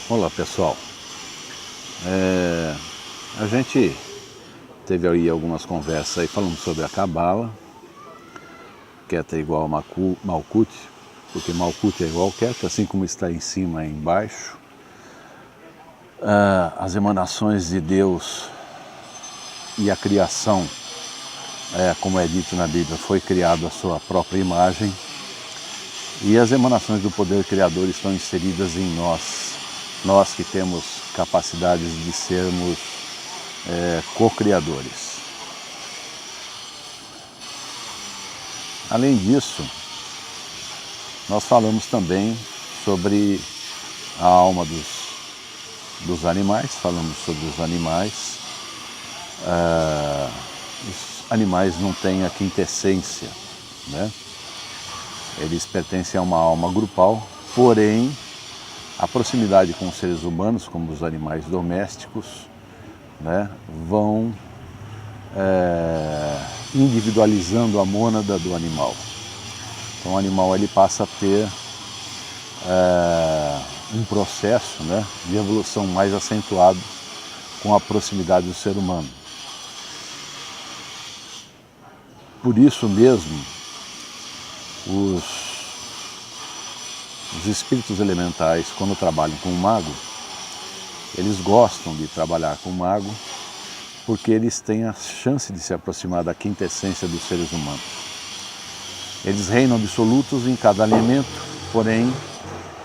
Olá pessoal, a gente teve aí algumas conversas aí falando sobre a Cabala, Queta é igual a Malkuth, porque Malkuth é igual a Queta, assim como está em cima e embaixo. As emanações de Deus e a criação, como é dito na Bíblia, foi criado a sua própria imagem, e as emanações do poder criador estão inseridas em nós que temos capacidades de sermos co-criadores. Além disso, nós falamos também sobre a alma dos animais, falamos sobre os animais. Os animais não têm a quintessência, né? Eles pertencem a uma alma grupal, porém a proximidade com os seres humanos, como os animais domésticos, né, vão individualizando a mônada do animal. Então o animal ele passa a ter um processo, né, de evolução mais acentuado com a proximidade do ser humano. Por isso mesmo, os espíritos elementais, quando trabalham com o mago, eles gostam de trabalhar com o mago porque eles têm a chance de se aproximar da quintessência dos seres humanos. Eles reinam absolutos em cada elemento, porém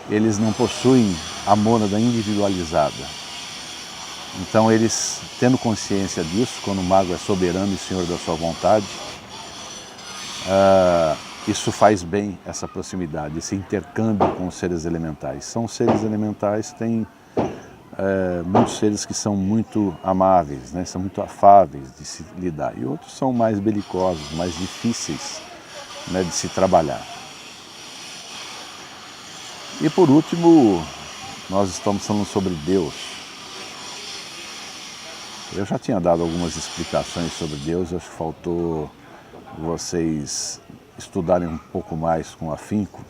eles não possuem a mônada individualizada. Então eles, tendo consciência disso, quando o mago é soberano e senhor da sua vontade, isso faz bem, essa proximidade, esse intercâmbio com os seres elementais. São seres elementais, tem muitos seres que são muito amáveis, né? São muito afáveis de se lidar, e outros são mais belicosos, mais difíceis, né, de se trabalhar. E por último, nós estamos falando sobre Deus. Eu já tinha dado algumas explicações sobre Deus, acho que faltou vocês estudarem um pouco mais com afinco,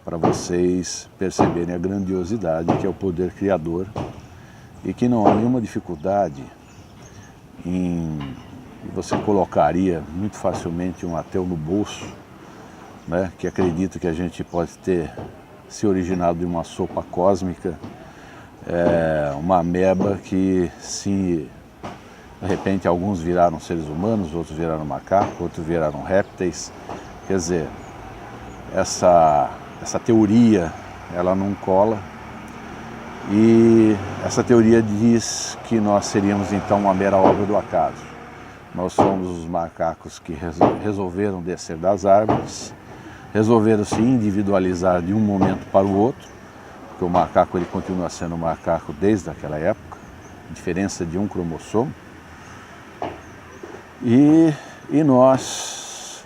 para vocês perceberem a grandiosidade que é o poder criador, e que não há nenhuma dificuldade em... Você colocaria muito facilmente um ateu no bolso, né, que acredita que a gente pode ter se originado de uma sopa cósmica, uma ameba que se de repente alguns viraram seres humanos, outros viraram macacos, outros viraram répteis. Quer dizer, essa teoria, ela não cola, e essa teoria diz que nós seríamos então uma mera obra do acaso. Nós somos os macacos que resolveram descer das árvores, resolveram se individualizar de um momento para o outro, porque o macaco ele continua sendo macaco desde aquela época, diferença de um cromossomo. E nós,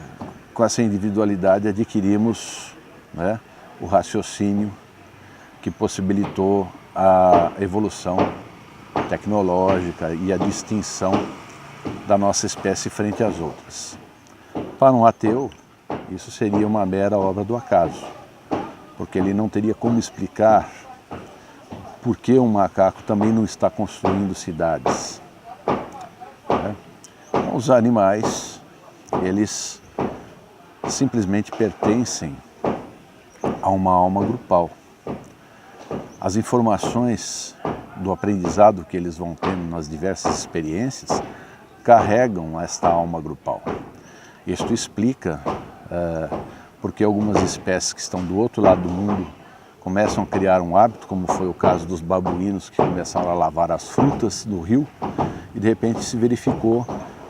com essa individualidade, adquirimos, né, o raciocínio que possibilitou a evolução tecnológica e a distinção da nossa espécie frente às outras. Para um ateu, isso seria uma mera obra do acaso, porque ele não teria como explicar por que um macaco também não está construindo cidades, né? Os animais, eles simplesmente pertencem a uma alma grupal. As informações do aprendizado que eles vão tendo nas diversas experiências carregam esta alma grupal. Isto explica porque algumas espécies que estão do outro lado do mundo começam a criar um hábito, como foi o caso dos babuínos que começaram a lavar as frutas do rio, e de repente se verificou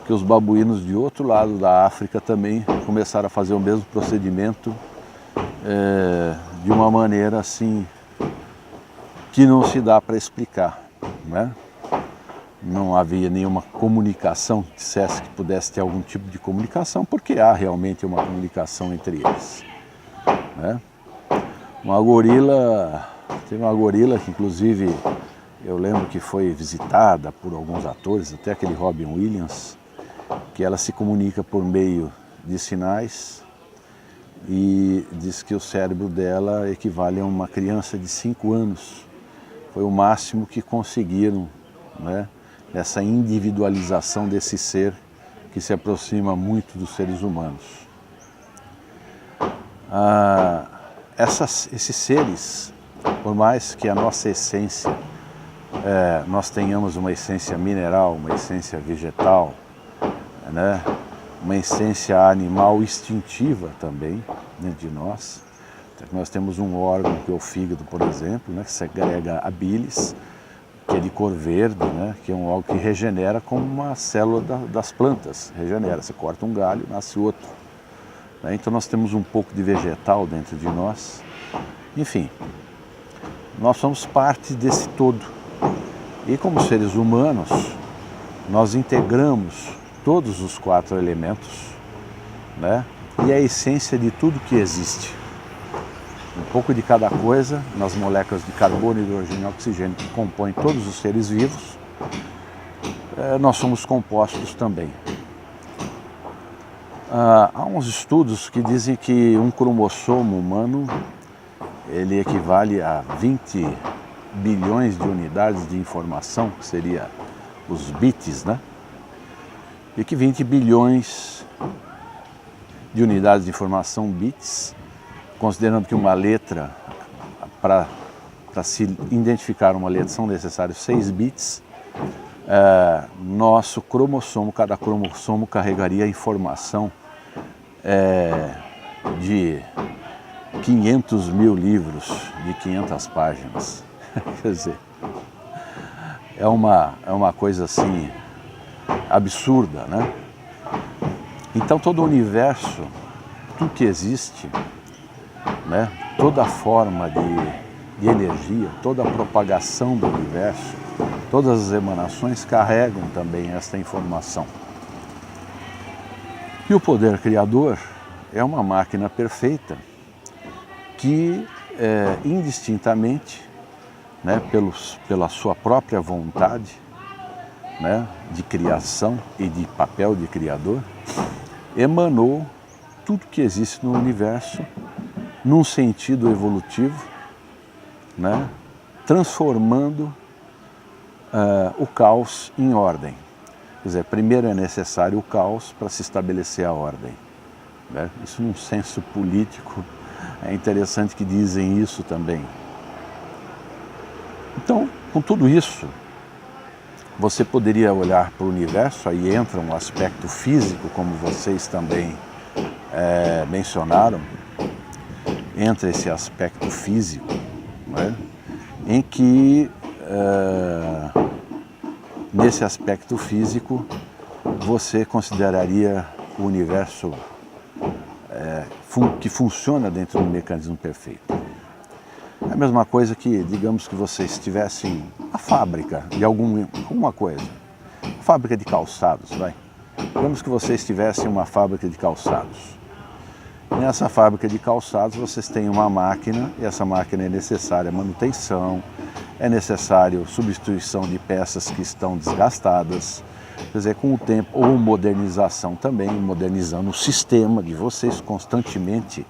que os babuínos de outro lado da África também começaram a fazer o mesmo procedimento de uma maneira assim que não se dá para explicar, né? Não havia nenhuma comunicação que dissesse que pudesse ter algum tipo de comunicação, porque há realmente uma comunicação entre eles, né? Teve uma gorila que inclusive eu lembro que foi visitada por alguns atores, até aquele Robin Williams, que ela se comunica por meio de sinais e diz que o cérebro dela equivale a uma criança de 5 anos. Foi o máximo que conseguiram, né? Essa individualização desse ser que se aproxima muito dos seres humanos. Esses seres, por mais que a nossa essência, nós tenhamos uma essência mineral, uma essência vegetal, né? Uma essência animal instintiva também dentro de nós. Nós temos um órgão que é o fígado, por exemplo, né? Que segrega a bilis, que é de cor verde, né? Que é um órgão que regenera como uma célula das plantas, regenera. Você corta um galho, nasce outro. Então nós temos um pouco de vegetal dentro de nós. Enfim, nós somos parte desse todo. E como seres humanos, nós integramos todos os 4 elementos, né? E a essência de tudo que existe. Um pouco de cada coisa nas moléculas de carbono, hidrogênio e oxigênio que compõem todos os seres vivos. Nós somos compostos também. Há uns estudos que dizem que um cromossomo humano ele equivale a 20 bilhões de unidades de informação, que seria os bits, né? E que 20 bilhões de unidades de informação, bits, considerando que uma letra, para se identificar uma letra são necessários 6 bits, nosso cromossomo, cada cromossomo carregaria a informação de 500 mil livros de 500 páginas. Quer dizer, é uma coisa assim absurda, né? Então todo o universo, tudo que existe, né? Toda a forma de energia, toda a propagação do universo, todas as emanações carregam também esta informação. E o poder criador é uma máquina perfeita que indistintamente, né, pela sua própria vontade, né, de criação e de papel de criador, emanou tudo que existe no universo num sentido evolutivo, né, transformando o caos em ordem. Quer dizer, primeiro é necessário o caos para se estabelecer a ordem, né? Isso num senso político é interessante que dizem isso também. Então, com tudo isso, você poderia olhar para o universo, aí entra um aspecto físico, como vocês também mencionaram, entra esse aspecto físico, né, em que, nesse aspecto físico, você consideraria o universo que funciona dentro de um mecanismo perfeito. É a mesma coisa que, digamos que vocês tivessem a fábrica de alguma coisa, fábrica de calçados, vai. Digamos que vocês tivessem uma fábrica de calçados. Nessa fábrica de calçados vocês têm uma máquina, e essa máquina é necessária manutenção, é necessário substituição de peças que estão desgastadas, quer dizer, com o tempo, ou modernização também, modernizando o sistema de vocês constantemente,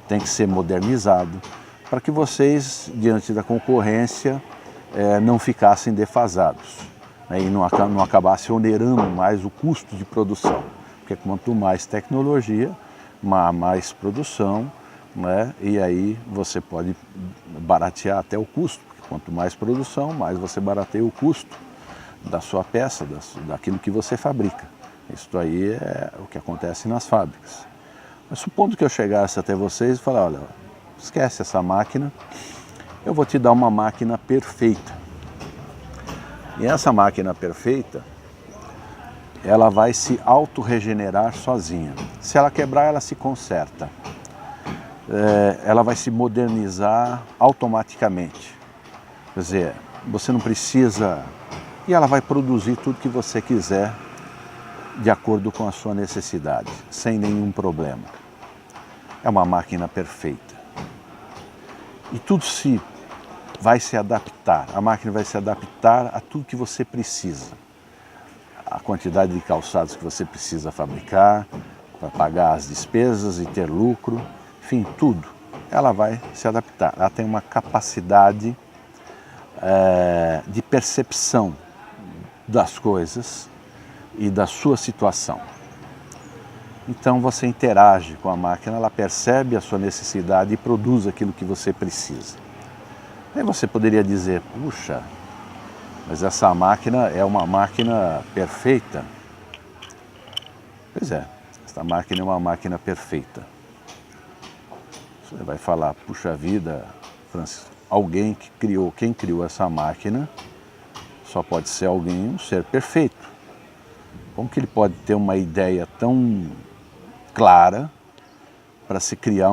tem que ser modernizado, para que vocês, diante da concorrência, não ficassem defasados, né, e não acabassem onerando mais o custo de produção, porque quanto mais tecnologia, mais produção, né, e aí você pode baratear até o custo, porque quanto mais produção, mais você barateia o custo da sua peça, daquilo que você fabrica. Isso aí é o que acontece nas fábricas. Mas supondo que eu chegasse até vocês e falar, olha, esquece essa máquina, eu vou te dar uma máquina perfeita. E essa máquina perfeita, ela vai se autorregenerar sozinha. Se ela quebrar, ela se conserta. Ela vai se modernizar automaticamente. Quer dizer, você não precisa... E ela vai produzir tudo que você quiser de acordo com a sua necessidade, sem nenhum problema. É uma máquina perfeita. E tudo vai se adaptar, a máquina vai se adaptar a tudo que você precisa. A quantidade de calçados que você precisa fabricar, para pagar as despesas e ter lucro, enfim, tudo. Ela vai se adaptar, ela tem uma capacidade de percepção das coisas e da sua situação. Então você interage com a máquina, ela percebe a sua necessidade e produz aquilo que você precisa. Aí você poderia dizer, puxa, mas essa máquina é uma máquina perfeita. Pois é, essa máquina é uma máquina perfeita. Você vai falar, puxa vida, Francisco, alguém que criou, quem criou essa máquina, só pode ser alguém, um ser perfeito. Como que ele pode ter uma ideia tão clara para se criar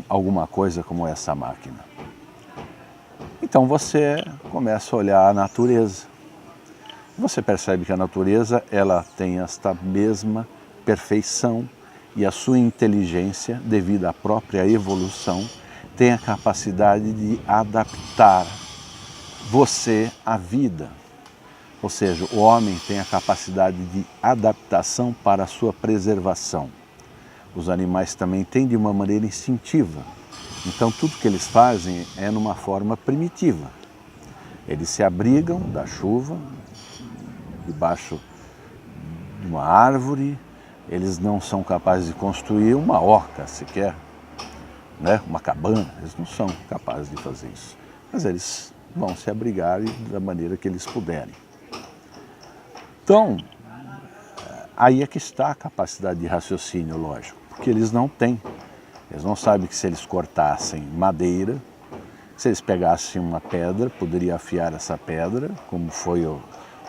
alguma coisa como essa máquina? Então você começa a olhar a natureza. Você percebe que a natureza ela tem esta mesma perfeição e a sua inteligência, devido à própria evolução, tem a capacidade de adaptar você à vida. Ou seja, o homem tem a capacidade de adaptação para a sua preservação. Os animais também têm de uma maneira instintiva. Então tudo que eles fazem é numa forma primitiva. Eles se abrigam da chuva, debaixo de uma árvore, eles não são capazes de construir uma oca sequer, né? Uma cabana, eles não são capazes de fazer isso. Mas eles vão se abrigar da maneira que eles puderem. Então, aí é que está a capacidade de raciocínio, lógico, porque eles não têm. Eles não sabem que se eles cortassem madeira, se eles pegassem uma pedra, poderia afiar essa pedra, como foi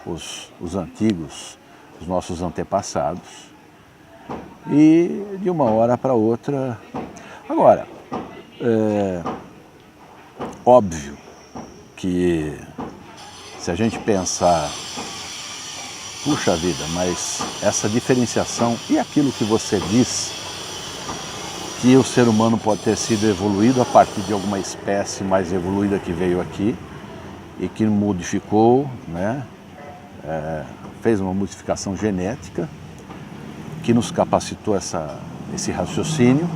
os antigos, os nossos antepassados, e de uma hora para outra. Agora, óbvio que se a gente pensar, puxa vida, mas essa diferenciação e aquilo que você diz, que o ser humano pode ter sido evoluído a partir de alguma espécie mais evoluída que veio aqui e que modificou, né? Fez uma modificação genética que nos capacitou esse raciocínio,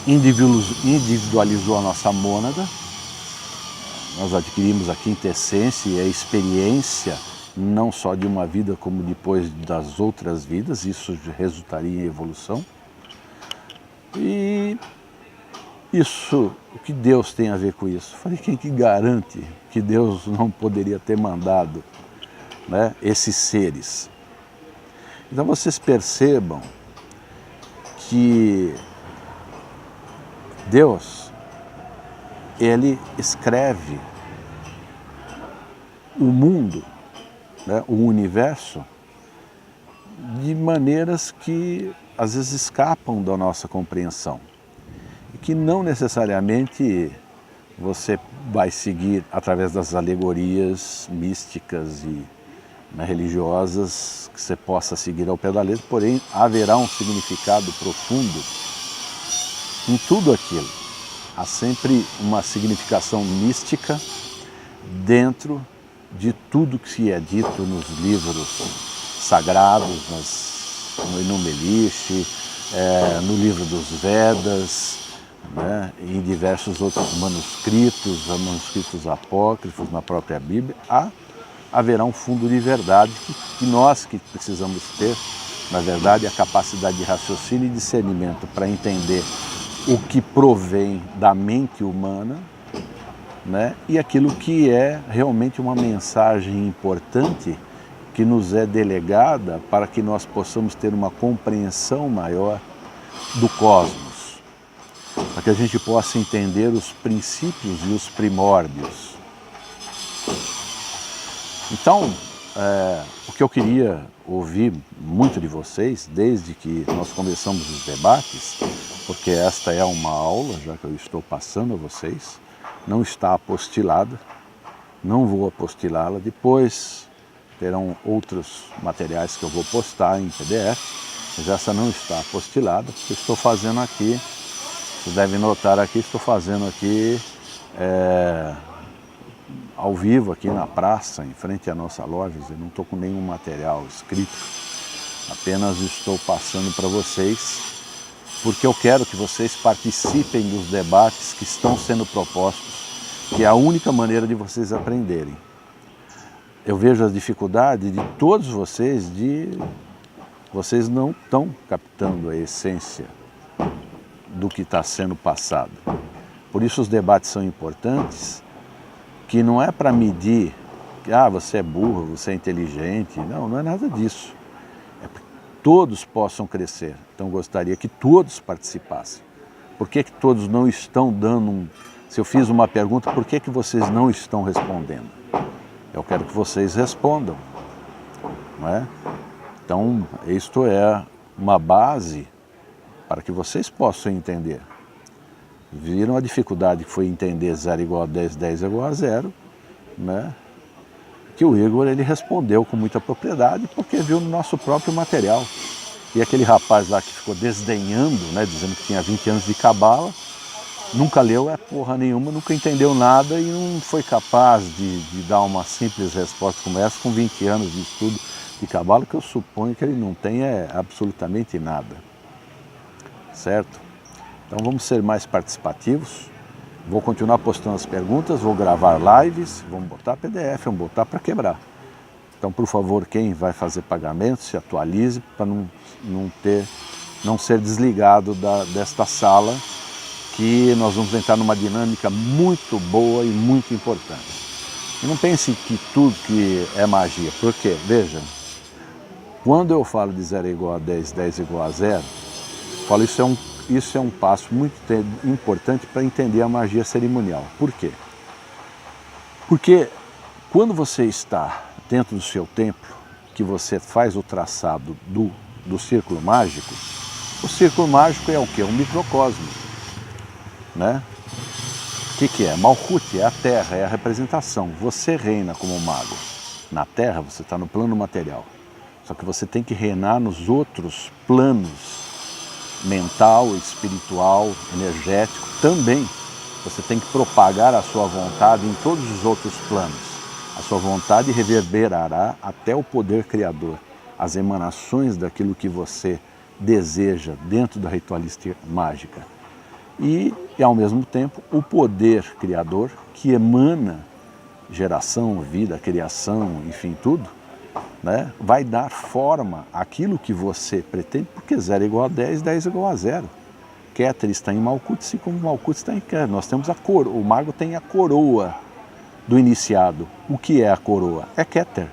individualizou a nossa mônada, nós adquirimos a quintessência e a experiência não só de uma vida como depois das outras vidas, isso resultaria em evolução. E isso, o que Deus tem a ver com isso? Falei, quem que garante que Deus não poderia ter mandado, né, esses seres? Então vocês percebam que Deus, Ele escreve o mundo, né, o universo, de maneiras que às vezes escapam da nossa compreensão e que não necessariamente você vai seguir através das alegorias místicas e, né, religiosas que você possa seguir ao pé da letra, porém haverá um significado profundo em tudo aquilo. Há sempre uma significação mística dentro de tudo que se é dito nos livros sagrados, no Inumbelish, no livro dos Vedas, né, e em diversos outros manuscritos apócrifos, na própria Bíblia, haverá um fundo de verdade que nós que precisamos ter, na verdade, a capacidade de raciocínio e discernimento para entender o que provém da mente humana, né, e aquilo que é realmente uma mensagem importante que nos é delegada para que nós possamos ter uma compreensão maior do cosmos, para que a gente possa entender os princípios e os primórdios. Então, o que eu queria ouvir muito de vocês, desde que nós começamos os debates, porque esta é uma aula, já que eu estou passando a vocês, não está apostilada, não vou apostilá-la, depois terão outros materiais que eu vou postar em PDF, mas essa não está apostilada, porque estou fazendo aqui, vocês devem notar aqui, estou fazendo aqui ao vivo aqui na praça, em frente à nossa loja, eu não estou com nenhum material escrito, apenas estou passando para vocês, porque eu quero que vocês participem dos debates que estão sendo propostos que é a única maneira de vocês aprenderem. Eu vejo as dificuldades de todos vocês, vocês não estão captando a essência do que está sendo passado. Por isso os debates são importantes, que não é para medir que você é burro, você é inteligente, não é nada disso. É para que todos possam crescer. Então gostaria que todos participassem. Por que todos não estão dando Se eu fiz uma pergunta, por que vocês não estão respondendo? Eu quero que vocês respondam, não é? Então, isto é uma base para que vocês possam entender. Viram a dificuldade que foi entender 0 igual a 10, 10 igual a 0, né? Que o Igor ele respondeu com muita propriedade porque viu no nosso próprio material. E aquele rapaz lá que ficou desdenhando, né, dizendo que tinha 20 anos de cabala, nunca leu porra nenhuma, nunca entendeu nada e não foi capaz de dar uma simples resposta como essa com 20 anos de estudo de cabala, que eu suponho que ele não tem absolutamente nada. Certo? Então vamos ser mais participativos, vou continuar postando as perguntas, vou gravar lives, vamos botar PDF, vamos botar para quebrar. Então, por favor, quem vai fazer pagamento, se atualize para não ser desligado desta sala, que nós vamos entrar numa dinâmica muito boa e muito importante. E não pense que tudo que é magia, porque, veja, quando eu falo de 0 igual a 10, 10 igual a 0, falo isso é um passo muito importante para entender a magia cerimonial. Por quê? Porque quando você está dentro do seu templo, que você faz o traçado do círculo mágico, o círculo mágico é o quê? Um microcosmo, né? O que é? Malkuth é a terra, é a representação. Você reina como mago. Na terra você está no plano material. Só que você tem que reinar nos outros planos, mental, espiritual, energético também. Você tem que propagar a sua vontade em todos os outros planos. A sua vontade reverberará até o poder criador, as emanações daquilo que você deseja dentro da ritualística mágica. E ao mesmo tempo, o poder criador que emana geração, vida, criação, enfim, tudo, né, vai dar forma àquilo que você pretende, porque 0 igual a 10, 10 igual a 0. Keter está em Malkuth, assim como Malkuth está em Keter. Nós temos a coroa, o mago tem a coroa do iniciado. O que é a coroa? É Keter.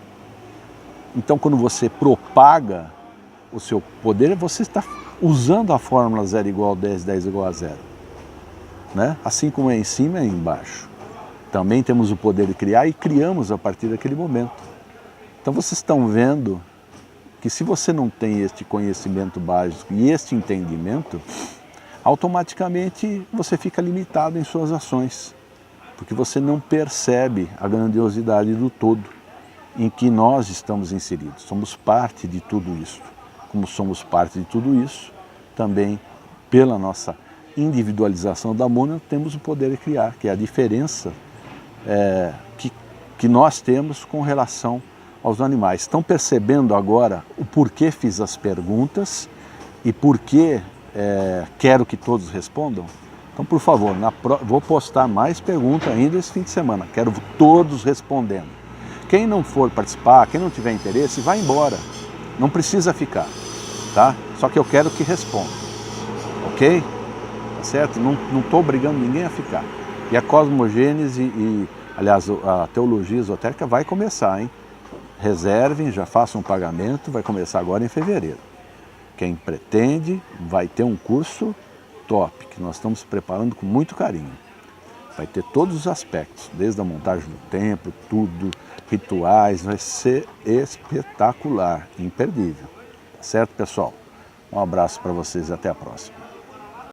Então, quando você propaga o seu poder, você está usando a fórmula 0 igual a 10, 10 igual a 0. Né? Assim como é em cima, é embaixo. Também temos o poder de criar e criamos a partir daquele momento. Então vocês estão vendo que se você não tem este conhecimento básico e este entendimento, automaticamente você fica limitado em suas ações, porque você não percebe a grandiosidade do todo em que nós estamos inseridos. Somos parte de tudo isso. Como somos parte de tudo isso, também pela nossa individualização da mônada temos o poder de criar, que é a diferença que nós temos com relação aos animais. Estão percebendo agora o porquê fiz as perguntas e porquê quero que todos respondam? Então, por favor, vou postar mais perguntas ainda esse fim de semana. Quero todos respondendo. Quem não for participar, quem não tiver interesse, vai embora. Não precisa ficar, tá? Só que eu quero que responda, ok? Tá certo? Não estou obrigando ninguém a ficar. E a cosmogênese aliás, a teologia esotérica vai começar, hein? Reservem, já façam um pagamento, vai começar agora em fevereiro. Quem pretende vai ter um curso top, que nós estamos preparando com muito carinho. Vai ter todos os aspectos, desde a montagem do templo, tudo, rituais, vai ser espetacular, imperdível. Certo, pessoal? Um abraço para vocês e até a próxima.